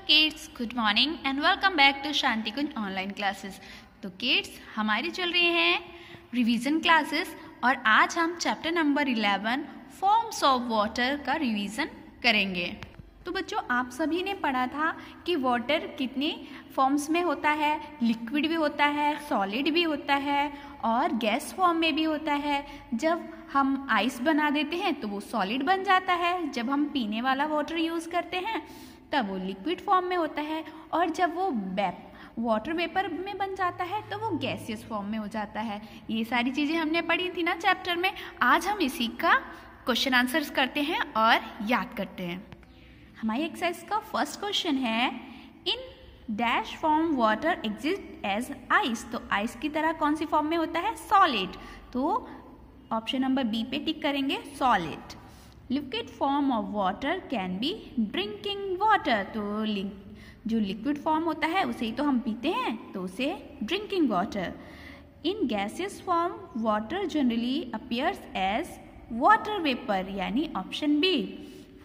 Kids, good morning and welcome back to Shanti Kunj online classes. तो kids, हमारी चल रही हैं रिवीजन क्लासेस और आज हम chapter number 11 forms of water का रिवीजन करेंगे। तो बच्चों, आप सभी ने पढ़ा था कि वाटर कितने फॉर्म्स में होता है। लिक्विड भी होता है, सॉलिड भी होता है और गैस फॉर्म में भी होता है। जब हम आइस बना देते हैं तो वो सॉलिड बन जाता है। जब हम पीने वाला वाटर यूज़ करते हैं तब वो लिक्विड फॉर्म में होता है और जब वो वाटर वेपर में बन जाता है तो वो गैसियस फॉर्म में हो जाता है। ये सारी चीज़ें हमने पढ़ी थी ना चैप्टर में। आज हम इसी का क्वेश्चन आंसर्स करते हैं और याद करते हैं। हमारी एक्सरसाइज का फर्स्ट क्वेश्चन है, in dash form water exist as ice. तो आइस की तरह कौन सी फॉर्म में होता है? सॉलिड। तो ऑप्शन नंबर बी पे टिक करेंगे, solid. Liquid form of water can be drinking water. तो जो लिक्विड फॉर्म होता है उसे ही तो हम पीते हैं, तो उसे drinking water. In gaseous form water generally appears as water vapour, यानी ऑप्शन बी।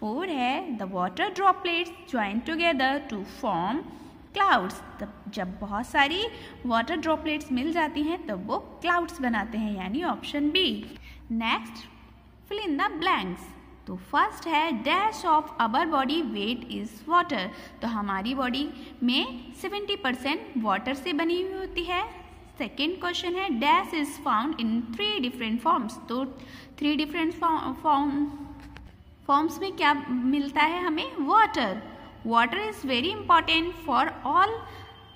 4 है, the water droplets join together to form clouds. तब जब बहुत सारी वाटर ड्रॉपलेट्स मिल जाती हैं तब वो क्लाउड्स बनाते हैं, यानी option B. Next, fill in the blanks. तो फर्स्ट है, dash of our body weight is water. तो हमारी बॉडी में 70% वाटर से बनी हुई होती है। सेकेंड क्वेश्चन है, dash is found in 3 different forms. तो 3 डिफरेंट फॉर्म्स में क्या मिलता है हमें? Water. Water is very important for all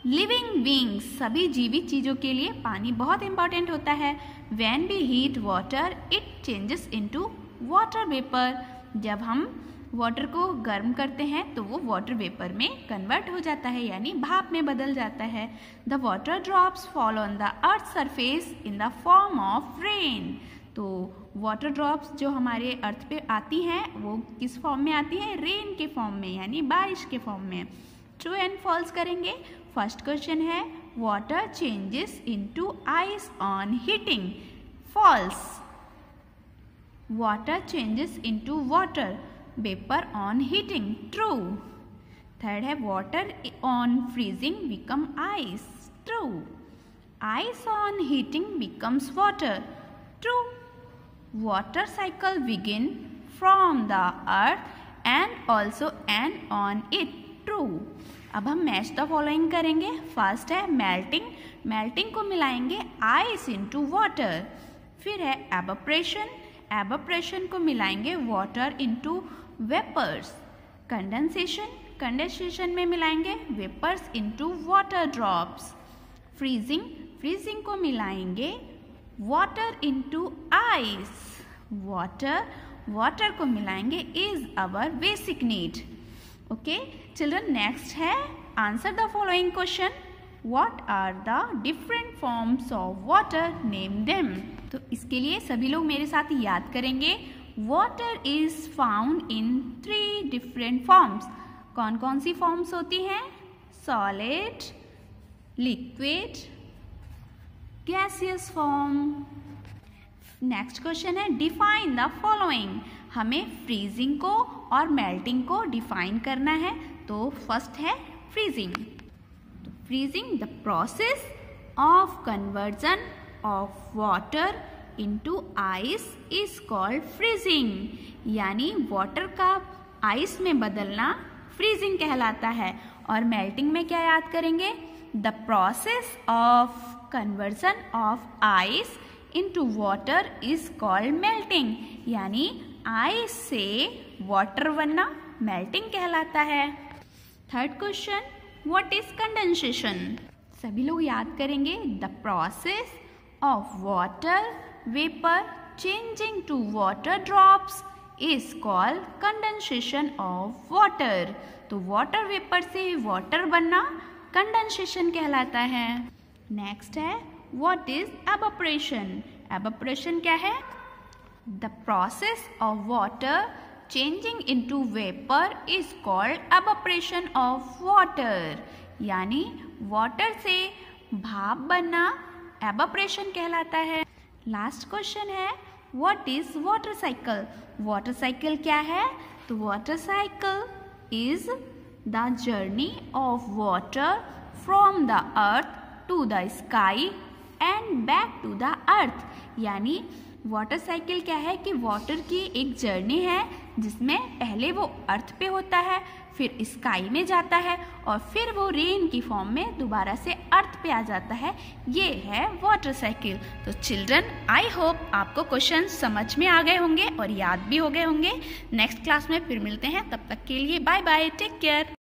living beings. सभी जीवित चीज़ों के लिए पानी बहुत इंपॉर्टेंट होता है। When we heat water it changes into water vapour. जब हम वाटर को गर्म करते हैं तो वो वाटर वेपर में कन्वर्ट हो जाता है, यानी भाप में बदल जाता है। The water drops fall on the earth surface in the form of rain. तो वाटर ड्रॉप्स जो हमारे अर्थ पे आती हैं वो किस फॉर्म में आती है? रेन के फॉर्म में, यानी बारिश के फॉर्म में। ट्रू एंड फॉल्स करेंगे। फर्स्ट क्वेश्चन है, water changes into ice on heating. False. Water changes into water vapor on heating. True. Third है, water on freezing become ice. True. Ice on heating becomes water. True. Water cycle begin from the earth and also end on it. True. अब हम match the following करेंगे। First है melting. Melting को मिलाएंगे ice into water. फिर है evaporation. Evaporation को मिलाएंगे water into vapours. Condensation. Condensation में मिलाएंगे vapours into water drops. Freezing. Freezing को मिलाएंगे वाटर इनटू आइस। वाटर को मिलाएंगे is our basic need. Okay children, next है, answer the following question. What are the different forms of water? Name them. तो इसके लिए सभी लोग मेरे साथ याद करेंगे। Water is found in 3 different forms. कौन कौन सी फॉर्म्स होती हैं? Solid, liquid, gaseous form. Next question है, डिफाइन द फॉलोइंग। हमें फ्रीजिंग को और मेल्टिंग को डिफाइन करना है। तो फर्स्ट है freezing. Freezing, the process of conversion of water into ice is called freezing. यानी वाटर का आइस में बदलना फ्रीजिंग कहलाता है। और मेल्टिंग में क्या याद करेंगे? The process of conversion of ice into water is called melting. यानी आइस से वाटर बनना मेल्टिंग कहलाता है। Third question, What is condensation? सभी लोग याद करेंगे, the process of water vapor changing to water drops is called condensation of water. तो water vapor से water बनना condensation कहलाता है। नेक्स्ट है, what is evaporation? evaporation क्या है? The process of water changing into vapor is called evaporation of water. यानी water से भाप बनना evaporation कहलाता है। लास्ट क्वेश्चन है, what is water cycle? Water cycle क्या है? तो water cycle is the journey of water from the earth to the sky and back to the earth. यानी वाटर साइकिल क्या है कि वाटर की एक जर्नी है जिसमें पहले वो अर्थ पे होता है, फिर स्काई में जाता है और फिर वो रेन की फॉर्म में दोबारा से अर्थ पे आ जाता है। ये है वाटर साइकिल। तो चिल्ड्रन, आई होप आपको क्वेश्चन समझ में आ गए होंगे और याद भी हो गए होंगे। नेक्स्ट क्लास में फिर मिलते हैं, तब तक के लिए बाय बाय, टेक केयर।